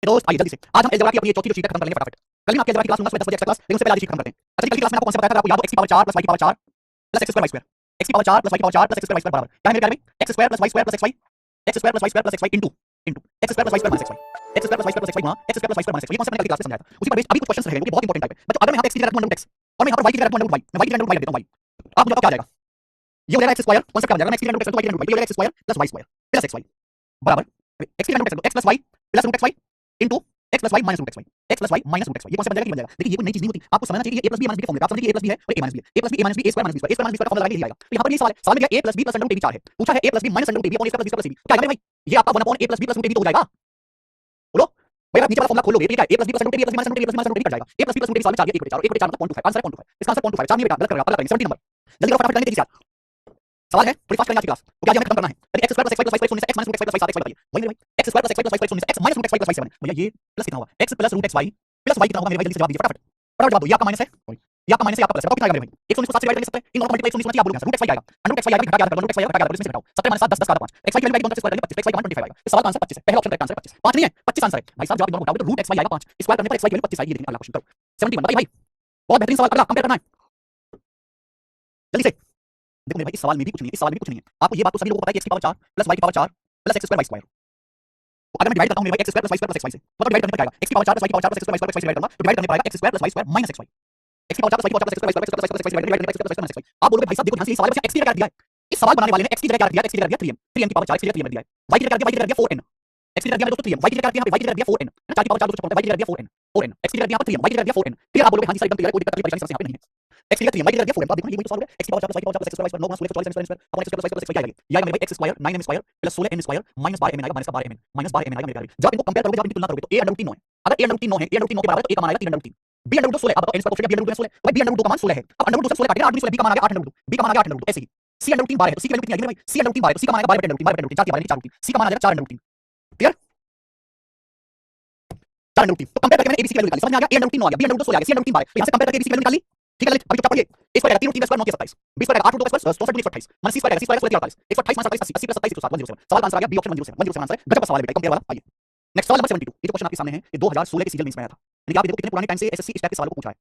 दोस्त आइए जल्दी से आज हम अलजेब्रा की अपनी ये चौथी जो शीट है खत्म कर लेंगे फटाफट। कल भी मैं आपकी अलजेब्रा की क्लास लूंगा सुबह 10 बजे एक्स्ट्रा क्लास, लेकिन उससे पहले आज शीट खत्म करते हैं। अच्छा कल की क्लास में आपको कौन सा बताया था? आपको याद हो x की पावर 4 प्लस y की power 4 plus x square y square, x की पावर 4 प्लस y की power 4 plus x square y square बराबर क्या है मेरे ख्याल में x square plus y square plus xy, x square plus y square plus xy into x square plus y square minus xy, x square plus y square plus xy गुणा x square plus y square minus xy। ये concept मैंने कल की class में समझाया था, उसी पर बेस्ड अभी कुछ क्वेश्चंस रह गए जो बहुत इंपॉर्टेंट टाइप है बच्चों। अगर मैं यहां पे x की जगह रखूं √x और मैं यहां पर y की जगह रखूं √y, मैं y की जगह √y देता हूं y, आप मुझे बताओ क्या आ जाएगा? ये हो जाएगा x स्क्वायर, कॉन्सेप्ट क्या बन जाएगा? मैं x की जगह √x रखूं y की जगह √y, ये हो जाएगा x square plus y square plus xy बराबर x की जगह √x x plus y plus √xy into x plus y minus √xy, x plus y minus √xy। ये कॉन्सेप्ट बन जाएगा कि बन जाएगा। देखिए ये कोई नई चीज नहीं होती, आपको समझना चाहिए ये a plus b minus b के फॉर्मूले। आप समझिए a प्लस b है और a माइनस b है, a plus b a minus b a square minus b square, a square minus b square का फॉर्मूला लगाएंगे ये आएगा। तो यहां पर ये सवाल में दिया a plus b plus √ab 4 है, पूछा है a plus b minus √ab upon a square plus b क्या आएगा भाई? ये आपका 1 upon a plus b plus √ab तो हो जाएगा। बोलो भाई, आप नीचे वाला फॉर्मूला खोलोगे, ये क्या है? a plus b plus √ab a plus b minus √ab plus minus √ab cut जाएगा। a plus b plus √ab सवाल में 4 1 4 1 4 मतलब 0.25 आंसर है 0.25। इसका आंसर 0.25 4 नहीं बेटा गलत कर रहा है, गलत करेंगे 70 नंबर। जल्दी करो फटाफट करने दीजिए। सवाल है थोड़ी फास्ट करेंगे आज की क्लास। तो क्या हमें खत्म करना है? अरे x square plus x plus y शून्य से x minus √xy plus y 7 x बताइए वही मेरे भाई। x square plus x plus y शून्य से x minus √xy plus y 7 भैया ये प्लस कितना होगा? x plus √xy plus y कितना होगा मेरे भाई? जल्दी से जवाब दीजिए फटाफट फटाफट जवाब दो। ये आपका माइनस है, ये आपका माइनस है, आपका प्लस है। बताओ कितना आएगा मेरे भाई? 119 को 7 से डिवाइड कर सकते हैं, इन दोनों को मल्टीप्लाई 119 आप बोलोगे √xy आएगा, √xy आएगा, घटा के घटा √xy आएगा, घटा के इसमें घटाओ 7 माइनस 7 10 10 का 5 xy की वैल्यू 25 स्क्वायर करेंगे 25 xy का मान 25 आएगा। इस सवाल का आंसर 25 है, पहला ऑप्शन करेक्ट आंसर 25 5 नहीं है 25 आंसर है भाई साहब। जवाब दोनों घटाओगे तो √xy आएगा 5 स्क्वायर करने पर xy की वैल्यू 25 आएगी। देखिए अगला क्वेश्चन करो 71 बताइए भाई, बहुत बेहतरीन सवाल अगला कंपेयर करना है जल्दी से। देखो मेरे भाई इस सवाल में भी कुछ नहीं है, इस सवाल में भी कुछ नहीं है। आपको ये बात तो सभी लोगों को पता है कि x की पावर 4 प्लस y की power 4 plus x square y square. तो अगर मैं डिवाइड करता हूं मेरे भाई x square plus y square plus xy से, तो डिवाइड करने पर क्या आएगा? x की पावर 4 प्लस y की power 4 plus x square y square divide करूंगा तो डिवाइड करने पर आएगा x square plus y square minus xy। x की पावर 4 प्लस y की power 4 plus x square y square plus xy divide करने पर x स्क्वायर माइनस xy। आप बोलोगे भाई साहब देखो ध्यान से, इस सवाल में x की जगह दिया है, इस सवाल बनाने वाले ने x की जगह क्या दिया? x की जगह दिया 3m, 3m की पावर 4 x की जगह 3m दिया है, y की जगह दिया 4n, x की जगह दिया दोस्तों 3m, y की जगह दिया 4n, 4 की पावर 4 दोस्तों y की जगह दिया 4n 4n, x की जगह दिया 3m, y की जगह दिया 4n। फिर आप बोलोगे हां जी सर एकदम क्लियर है, कोई दिक्कत परेशानी समस्या यहां पे नहीं है। x की जगह 3m, y की जगह दिया 4n, तो आप देखो ये वही तो सवाल है। x की पावर 4 प्लस y की power 4 plus x square y square 9 16 44 square upon x square plus y square क्या आएगा? ये आएगा मेरे भाई x square 9m square plus 16n square minus 12mn आएगा, माइनस का 12mn माइनस 12mn आएगा मेरे भाई। जब इनको कंपेयर करोगे, जब इनकी तुलना करोगे तो a √3 9 है, अगर a √3 9 है, a √3 9 के बराबर है तो a का मान आएगा 3 √3, b √2 16। अब बताओ n स्क्वायर क्वेश्चन b √2 16, भाई b √2 का मान 16 है। अब √2 से 16 काटेगा 8 16 b का मान आ गया 8 √2, b का मान आ गया 8 √2। ऐसे ही c √3 12 है तो c की वैल्यू कितनी आएगी भाई? c √3 12 है तो c का मान आएगा 12 √3 12 √3 4 की 12 4 √3, c का मान आ जाएगा 4 √3। क्लियर 4 √3। तो कंपेयर करके मैंने abc की वैल्यू निकाली, समझ में आ गया? a √3 9 आ गया, b √2 16 आ गया, c √3 12 तो यहां से कंपेयर करके abc की वैल्यू निकाली। ठीक है अभी चुपचाप पढ़िए। a स्क्वायर आएगा 3 √3 स्क्वायर 9 27, b स्क्वायर आएगा 8 √2 स्क्वायर 64 128 माइनस c स्क्वायर आएगा c स्क्वायर 48 128 माइनस 27 80 प्लस 27 107 107। सवाल का आंसर आ गया बी ऑप्शन 107 107 आंसर है। गजब का सवाल है बेटा, कंपेयर वाला। आइए नेक्स्ट सवाल नंबर 72। ये जो क्वेश्चन आपके सामने है ये 2016 के सीरियल मेंस में आया था, यानी कि आप देखो कितने पुराने टाइम से एसएससी इस टाइप के सवालों को पूछा है।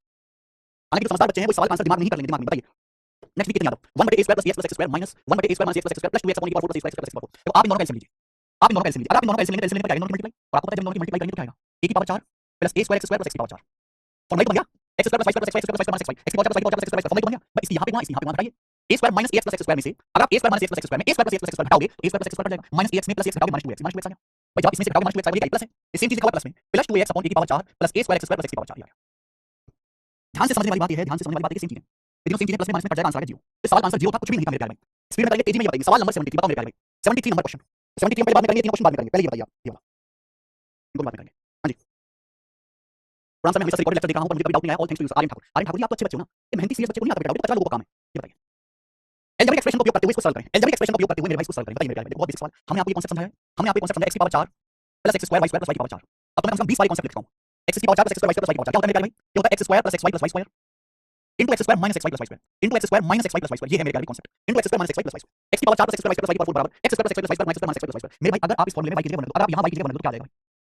हालांकि जो समझदार बच्चे हैं वो इस सवाल का आंसर दिमाग में नहीं कर लेंगे, दिमाग में बताइए। नेक्स्ट भी कितने याद हो? 1/a square plus bx plus x square minus 1/a square minus x plus x square plus 2x upon e power 4 plus x plus x power 4। देखो आप इन दोनों का एलसीएम लीजिए, आप इन दोनों का एलसीएम लीजिए। अगर आप इन दोनों का एलसीएम लेंगे क्या आएगा? दोनों की मल्टीप्लाई, और आपको पता है जब दोनों की मल्टीप्लाई करेंगे तो क्या आएगा? a की power 4 plus a square x square plus x की पावर 4 फॉर्मूला बन गया x square plus y square plus x square plus x की पावर 4 प्लस y की power 4 plus x square formula बन गया। बस इस यहां पे वहां बताइए a square minus ax plus x square में से अगर आप a square minus ax plus x square में a square plus ax plus x square हटाओगे तो a square plus x square cut जाएगा, माइनस ax में प्लस x घटाओगे माइनस 2x माइनस 2x आ गया भाई। जब इसमें से घटाओगे माइनस 2x आएगा, ये प्लस है, ये सेम चीज लिखा हुआ प्लस में प्लस 2x अपॉन e की power 4 plus a square x square plus x की पावर 4 ये आ गया। ध्यान से समझने वाली बात ये है, ध्यान से समझने वाली बात है कि सेम चीज है, लेकिन सेम चीज प्लस में माइनस में कट जाएगा, आंसर आ गया 0। इस सवाल का आंसर 0 था, कुछ भी नहीं था मेरे प्यारे भाई। स्पीड में बताइए, तेजी में बताइए। सवाल नंबर 73 बताओ मेरे प्यारे भाई, 73 नंबर क्वेश्चन। 73 पहले बाद में करेंगे, 3 क्वेश्चन बाद में करेंगे। पहले ये बताइए आप, ये वाला इनको बाद में करेंगे। हां जी पुराना समय हमेशा से रिकॉर्ड लेक्चर देख रहा हूं पर मुझे कभी डाउट नहीं आया। All thanks to you Aryan Thakur. Aryan Thakur ji आप तो अच्छे बच्चे हो ना, ये मेहनती सीरियस बच्चे को नहीं आता बेटा, अच्छा लोगों का काम है। ये बताइए अलजेब्रिक एक्सप्रेशन का उपयोग करते हुए इसको सॉल्व करें, अलजेब्रिक एक्सप्रेशन का उपयोग करते हुए मेरे भाई इसको सॉल्व करें। बताइए मेरे प्यारे भाई, बहुत बेसिक सवाल। हमने आपको ये कांसेप्ट समझाया है, हमने आपको ये कांसेप्ट समझाया x की power 4 plus x square y square plus y की पावर 4। अब तो मैं कम से कम 20 वाली कांसेप्ट लिख रहा हूं। x की power 4 plus x square y square plus y की पावर 4 क्या होता है मेरे प्यारे भाई? ये होता है x square plus xy plus y square into x square minus xy plus y square into x square minus xy plus y square. ये है मेरे प्यारे concept, into x square minus xy plus y square. x की power 4 plus x square y square plus y की power 4 बराबर x square plus xy plus y square minus square minus xy plus y square. मेरे भाई अगर आप इस फार्मूले में y की जगह बना दो, अगर आप यहां y की जगह बना दो तो क्या आ जाएगा भाई?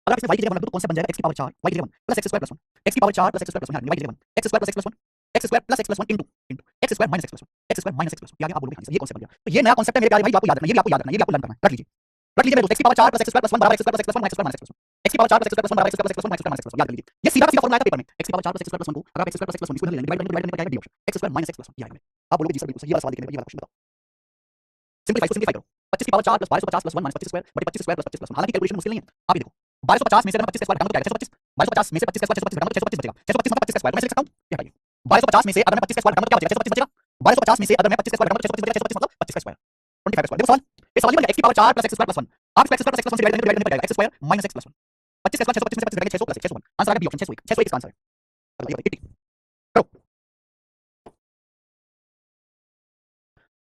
अगर आप इसमें y की जगह बना दो तो कॉन्सेप्ट बन जाएगा x की पावर 4 y की जगह 1 plus x square plus 1 x की power 4 plus x square plus 1 y की जगह 1 x square plus x plus 1 x square plus x plus 1 into x square minus x plus 1 x square minus x plus 1 क्या आ गया? आप बोलोगे हां ये concept बन गया। तो ये नया कॉन्सेप्ट है मेरे प्यारे भाई, आपको याद रखना, ये भी आपको याद रखना, ये भी आपको लर्न करना है। रख लीजिए मेरे दोस्त, x की power 4 plus x square plus 1 बराबर x square plus x plus 1 minus square minus x plus 1 x की power 4 plus x square plus 1 बराबर x square plus x plus 1 minus square minus x plus 1 याद कर लीजिए। ये सीधा सीधा formula है पेपर में, x की power 4 plus x square plus 1 को अगर आप x square plus x plus 1 इसको डिवाइड करेंगे तो क्या आएगा? D option x square minus x plus 1 ये आएगा। आप बोलोगे जी सर बिल्कुल सही, ये वाला सवाल लिखने में ये वाला क्वेश्चन बताओ। सिंपलीफाई करो 25 की power 4 plus 1250 plus 1 minus 25 square बटे 25 स्क्वायर प्लस 25 प्लस 1। हालांकि कैलकुलेशन मुश्किल नहीं है, आप ये देखो 1250 में से अगर 25 स्क्वायर घटाऊं तो क्या आएगा? 625 1250 में से 25 स्क्वायर 625 घटाऊं तो 625 बचेगा। 625 मतलब 25 स्क्वायर मैं लिख सकता हूं, ये हटाइए। 1250 में से अगर मैं 25 स्क्वायर घटाऊं तो क्या बचेगा? 625 बचेगा। 1250 में से अगर मैं 25 स्क्वायर घटाऊं तो 625 बचेगा। 625 मतलब 25 स्क्वायर 25 स्क्वायर। देखो सवाल, ये सवाल ये बन गया x की power 4 plus x square plus 1 आप इसको x square plus x plus 1 से डिवाइड करने पर क्या आएगा? x square minus x plus 1 25 के स्क्वायर 625 में से 25 घटाएंगे 600 प्लस 601 आंसर आ गया बी ऑप्शन 601 601 इसका आंसर है। बताइए बताइए करो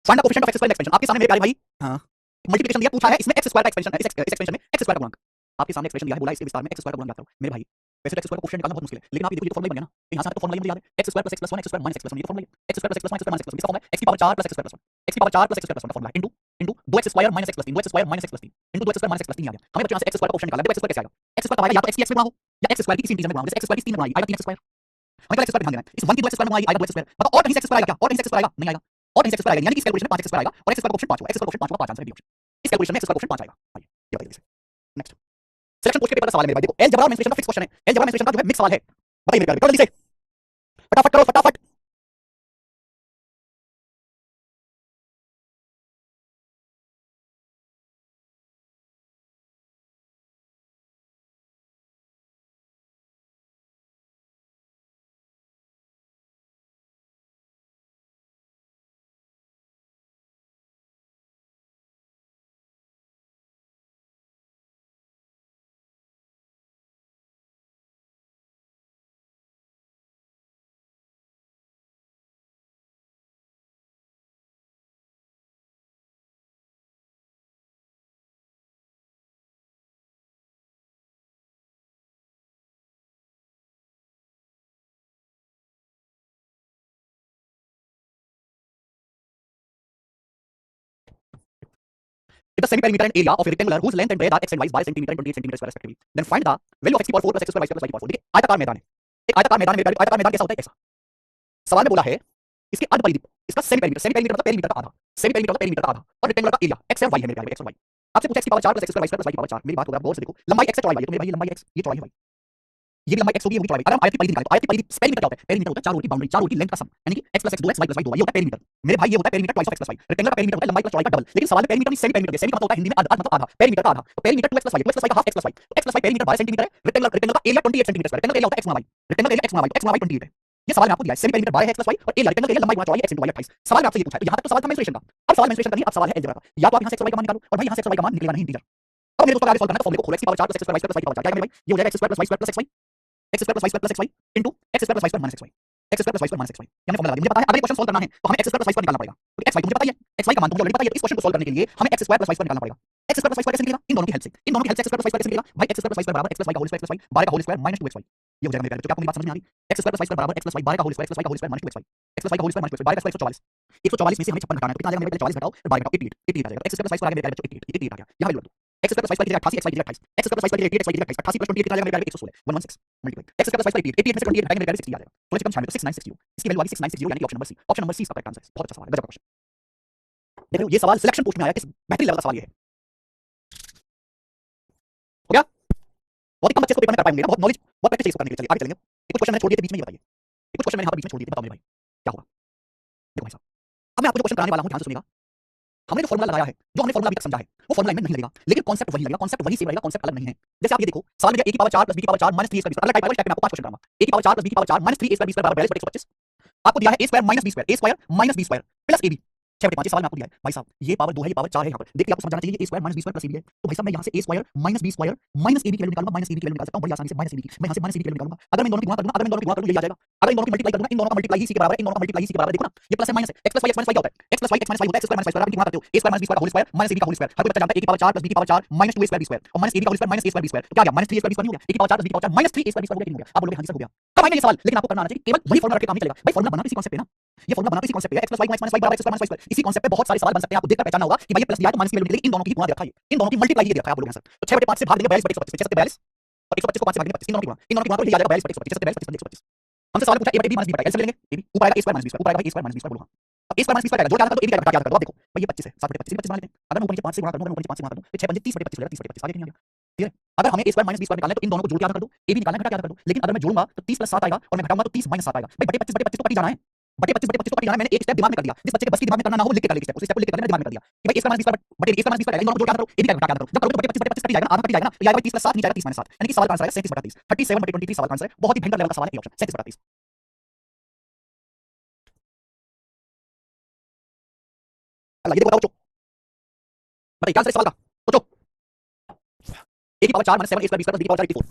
find the coefficient of x square expansion. आपके सामने मेरे प्यारे भाई हां मल्टीप्लिकेशन दिया, पूछा है इसमें x स्क्वायर का एक्सपेंशन है, इस एक्सपेंशन में x स्क्वायर का गुणक आपके सामने एक्सप्रेशन दिया है, बोला इसके विस्तार में x स्क्वायर का गुणक ज्ञात करो। मेरे भाई वैसे तो x स्क्वायर का कोएफिशिएंट निकालना बहुत मुश्किल है, लेकिन आप ये देखो ये तो फॉर्मूला ही बन गया ना, यहां से तो फॉर्मूला ही मुझे याद है x square plus x plus 1 x square minus x plus 1 ये फॉर्मूला है। x square plus x plus 1 x square minus x plus 1 इसका फॉर्मूला है x की power 4 plus x square plus 1 x की power 4 plus x square plus 1 formula है into into 2x² minus x plus 3 2x² minus x plus 3 into 2x² minus x plus 3 आ गया। हमें बच्चों यहाँ से x² का ऑप्शन निकालना है। देखो x² कैसे आएगा, x² कब आएगा, या तो x की x में गुणा हो या x² की किसी इंटीजर में गुणा हो। जैसे x² की 3 में गुणा आएगा 3x²। हमें पहले x² ध्यान देना है, इस 1 की 2x² में गुणा आएगा 2x²। मतलब और कहीं से x² आएगा क्या, और कहीं से x² आएगा नहीं आएगा, और कहीं से x² आएगा, यानी कि इस कैलकुलेशन में 5x² आएगा और x² का ऑप्शन 5 होगा, x² का ऑप्शन 5 होगा, 5 आंसर है बी ऑप्शन। इस कैलकुलेशन में x² का ऑप्शन 5 आएगा। आइए ये बताइए जैसे नेक्स्ट सिलेक्शन पोस्ट के पेपर का सवाल है मेरे भाई। देखो अलजेब्रा मेंस्ट्रुएशन का फिक्स क्वेश्चन है, अलजेब्रा मेंस्ट्रुएशन का जो है मिक्स सवाल है। बताइए मेरे प्यारे, जल्दी से फटाफट करो फटाफट। If the semi-perimeter and area of a rectangular whose length and breadth are x and y by centimeter and 28 centimeter square respectively, then find the value of x to the power 4 plus x square y square plus y to the power 4। देखिए आयताकार मैदान है, एक आयताकार मैदान है, आयताकार मैदान कैसा होता है, ऐसा। सवाल में बोला है इसके अर्ध परिधि, इसका सेमी पेरीमीटर, सेमी पेरीमीटर मतलब पेरीमीटर का आधा, सेमी पेरीमीटर मतलब पेरीमीटर का आधा, और रेक्टेंगुलर का एरिया x है y है मेरे प्यारे, x और y। आपसे पूछा x की power 4 plus x square y square plus y की पावर 4। मेरी बात को आप गौर से देखो, लंबाई x है चौड़ाई y है, तो मेरे भाई ये लंबाई x, ये चौड़ाई y, ये भी लंबाई x होगी, ये होगी चौड़ाई। अगर हम आयत की परिधि निकालें तो आयत की परिधि पेरीमीटर क्या होता है, पेरीमीटर होता है चारों ओर की बाउंड्री, चारों ओर की लेंथ का सम, यानी कि x plus x 2x y plus y 2y, ये होता है पेरीमीटर मेरे भाई, ये होता है perimeter twice of x plus y। Rectangular का पेरीमीटर होता है लंबाई प्लस चौड़ाई का डबल, लेकिन सवाल में पेरीमीटर नहीं सेमी पेरीमीटर, सेमी का मतलब होता है हिंदी में अर्ध, मतलब आधा, पेरीमीटर का आधा, तो perimeter 2x plus y, 2x plus y का हाफ x plus y, तो x plus y perimeter 12 centimetre है, रेक्टेंगुलर का area 28 centimetre square, rectangular area होता है x गुणा y, रेक्टेंगुलर एरिया x गुणा y, तो x गुणा y 28 है। ये सवाल में आपको दिया है, सेमी पेरीमीटर 12 है x plus y और एरिया रेक्टेंगुलर एरिया लंबाई गुणा चौड़ाई x into y 28। सवाल में आपसे ये पूछा है, तो यहाँ तक तो सवाल था मेंस्ट्रुएशन का। अब सवाल मेंस्ट्रुएशन का नहीं, अब सवाल है अलजेब्रा का। या तो आप यहाँ से x और y का मान निकालो, और भाई यहाँ से x और y का मान निकलेगा नहीं इंटीजर। अब मेरे दोस्तों आगे सॉल्व करना है, तो फॉर्मूले को खोलो, x की power 4 plus x square y square plus y की पावर 4 क्या है मेरे भाई, ये हो जाएगा x square plus y square plus xy, x square plus y square plus xy into x square plus y square minus xy, x square plus y square minus xy। हमने formula लगा दिया, मुझे पता है अगर ये क्वेश्चन सॉल्व करना है तो हमें x square plus y square निकालना पड़ेगा, क्योंकि x y तो मुझे पता ही है, x y का मान तो मुझे ऑलरेडी पता है, तो इस क्वेश्चन को सॉल्व करने के लिए हमें x square plus y square निकालना पड़ेगा। x square plus y square कैसे निकलेगा, इन दोनों की हेल्प से, इन दोनों की हेल्प से x square plus y square कैसे निकलेगा भाई, x square plus y square बराबर x plus y का होल स्क्वायर प्लस y 12 का होल स्क्वायर माइनस 2xy। ये हो जाएगा मेरे प्यारे, क्या आपको मेरी बात समझ में आ रही, x square plus y square बराबर x plus y 12 का होल स्क्वायर प्लस y का whole square minus 2xy, x plus y का होल स्क्वायर माइनस 2xy, 12 का स्क्वायर 144, 144 में से हमें 56 घटाना है, तो कितना आ जाएगा मेरे प्यारे, 40 घटाओ और 12 घटाओ 88, 88 आ जाएगा। x square plus y square आ गया मेरे प्यारे बच्चों 88, 88 आ गया। यहाँ value x square plus y square 88, x y 28, x square plus y square 88, x y 28, 88 plus 28 कितना आ जाएगा मेरे प्यारे 116, 116 multiply x square plus y square 88, 88 में से 28 घटाएंगे मेरे प्यारे 60 आ जाएगा, थोड़े से कम 96, 6960, इसकी वैल्यू आ गई 6960, यानी कि option number C, option number C इसका करेक्ट आंसर है। बहुत अच्छा सवाल है, गजब का क्वेश्चन। देख रहे हो ये सवाल सिलेक्शन पोस्ट में आया, किस बेहतरीन लेवल का सवाल ये है। हो गया, बहुत ही कम बच्चे को पेपर में कर पाएंगे ना, बहुत नॉलेज, बहुत प्रैक्टिस चाहिए इसको करने के लिए। चलिए आगे चलेंगे, कुछ क्वेश्चन मैंने छोड़ दिए थे बीच में, ये बताइए, कुछ क्वेश्चन मैंने यहाँ पर बीच में छोड़ दिए थे, बताओ मेरे भाई क्या होगा। देखो भाई साहब, अब मैं आपको जो क्वेश्चन कराने वाला हूँ ध्यान से सुनिएगा। हमने जो फॉर्मूला लगाया है, जो हमने फॉर्मूला अभी तक समझा है, वो फॉर्मूला में नहीं लगेगा, लेकिन कॉन्सेप्ट वही लगेगा, कॉन्सेप्ट वही सेम रहेगा, कॉन्सेप्ट अलग नहीं है। जैसे आप ये देखो, सवाल में a की पावर 4 plus b की पावर 4 minus 3a square, अलग टाइप में आपको 5 क्वेश्चन कराऊंगा। a की पावर 4 plus b की power 4 minus 3a square b square बराबर 42/125। आपको दिया है a square minus b square, a square minus b square plus ab 6/5। सवाल में आपको दिया है भाई साहब, ये पावर 2 है, ये पावर 4 है, यहाँ पर देखिए आपको समझना चाहिए a square minus b square plus ab है, तो भाई साहब मैं यहाँ से a square minus b square minus ab की वैल्यू निकालूंगा, माइनस ab की वैल्यू निकाल सकता हूँ बड़ी आसानी से, माइनस ab की, मैं यहाँ से माइनस ab की वैल्यू निकालूंगा। अगर मैं इन दोनों की गुणा कर दूंगा, अगर मैं इन दोनों की गुणा कर दूं यही आ जाएगा, अगर इन दोनों की मल्टीप्लाई कर दूंगा, इन दोनों का मल्टीप्लाई ही इसी के बराबर है, इन दोनों का मल्टीप्लाई इसी के बराबर है। देखो ना ये प्लस है माइनस है, x plus y क्या होता है, x plus y x minus y होता है, x square minus y square, आप इनकी गुणा करते हो, a square minus b square का होल स्क्वायर minus ab का होल स्क्वायर, हर कोई बच्चा जानता है a की पावर 4 plus b की power 4 minus 2a square b square और minus ab का whole square minus a square b square, तो क्या आ गया minus 3a square b square नहीं हो गया, a की पावर 4 plus b की power 4 minus 3a square b square हो गया, नहीं हो गया। आप बोलोगे हाँ जी सर हो गया, कब आएंगे ये सवाल, लेकिन आपको करना आना चाहिए, केवल वही फॉर्मूला रख के काम नहीं चलेगा भाई, फॉर्मूला बनाना इसी कॉन्सेप्ट पे ना, ये फॉर्मूला बनाना इसी कॉन्सेप्ट पे है, x plus y minus y बराबर x square minus y square, इसी कॉन्सेप्ट पे बहुत सारे सवाल बन सकते हैं। आपको देखकर पहचानना होगा कि भाई ये प्लस दिया है तो माइनस की वैल्यू निकलेगी, इन दोनों की गुणा दे रखा है, इन दोनों की मल्टीप्लाई ये दे रखा है, आप बोलोगे सर तो 6/5 से भाग देंगे 42/125, 6 42 और 125 को 5 से भाग देंगे 25, इन दोनों की गुणा, इन दोनों की गुणा तो ये आ जाएगा 42/125, 6 42 125। हमसे सवाल पूछा a b minus b बताइए, ऐसे लेंगे a b ऊपर आएगा a square minus b square, ऊपर आएगा a square minus b square, बोलो हाँ। अब a square minus b square आएगा, जोड़ के याद कर दो, a b का घटा के याद कर दो, आप देखो भाई ये 25 है, 7/25 25 बना लेते हैं, अगर मैं ऊपर नीचे 5 से गुणा कर दूं, अगर मैं ऊपर नीचे 5 से गुणा कर दूं तो 6 5 30/25 हो जाएगा, 30/25 आगे नहीं आ गया, ठीक है। अगर हमें a square minus b square निकालना है तो इन दोनों को जोड़ के याद कर दो, a b निकालना है घटा के याद कर दो, लेकिन अगर मैं जोड़ूंगा तो 30 + 7 आएगा और मैं घटाऊंगा तो 30 - 7 आएगा भाई, बटे 25/25 तो कट ही जाना है, बटे 25/25 तो कट ही जाना है। मैंने एक स्टेप दिमाग में कर दिया, जिस बच्चे के बस की दिमाग में करना ना हो लिख के कर ले, उस स्टेप को लिख के कर ले, दिमाग में कर दिया कि भाई a square minus b square बटे a square minus b square इन दोनों को जोड़ के याद करो, a b का घटा के याद करो, जब करोगे तो बटे 25/25 कट ही जाएगा ना, आधा कट ही जाएगा ना, तो ये आएगा 30 + 7 नीचे आएगा 30 - 7, यानी कि सवाल का आंसर आएगा 37/30, 37/23 सवाल का आंसर है। बहुत ही भयंकर लेवल का सवाल है, ये ऑप्शन 37/30। अल्लाह ये देखो बताओ, बताइए क्या आंसर है सवाल का, सोचो। a की power 4 - 7 a square b square plus b की पावर 4 84,